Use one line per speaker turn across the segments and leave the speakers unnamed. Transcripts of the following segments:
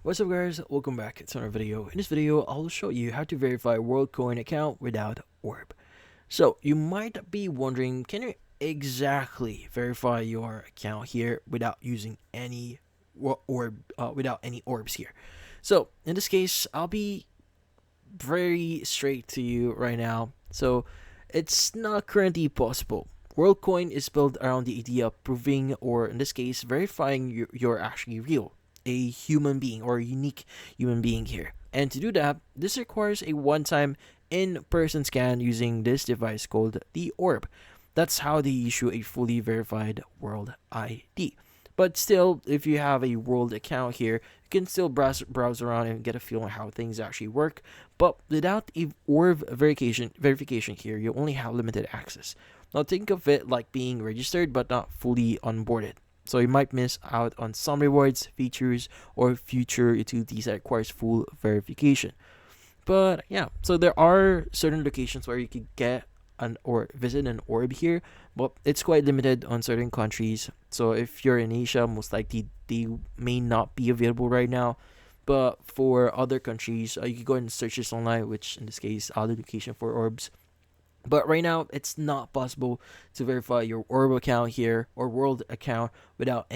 What's up guys, welcome back to another video. In this video, I'll show you how to verify Worldcoin account without Orb. So you might be wondering, can you exactly verify your account here without using any without any orbs here? So in this case, I'll be very straight to you right now. So it's not currently possible. Worldcoin is built around the idea of proving, or in this case, verifying you're actually real, a human being or a unique human being here. And to do that, this requires a one-time in-person scan using this device called the Orb. That's how they issue a fully verified World ID. But still, if you have a World account here, you can still browse around and get a feel on how things actually work. But without a Orb verification here, you only have limited access. Now think of it like being registered but not fully onboarded. So you might miss out on some rewards, features, or future utilities that requires full verification. But yeah, so there are certain locations where you could get an or visit an orb here, but it's quite limited on certain countries. So if you're in Asia, most likely they may not be available right now. But for other countries, you can go and search this online, which in this case, other location for orbs. But right now, it's not possible to verify your orb account here or world account without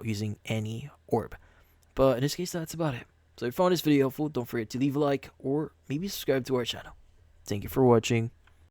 using any orb. But in this case, that's about it. So if you found this video helpful, don't forget to leave a like or maybe subscribe to our channel. Thank you for watching.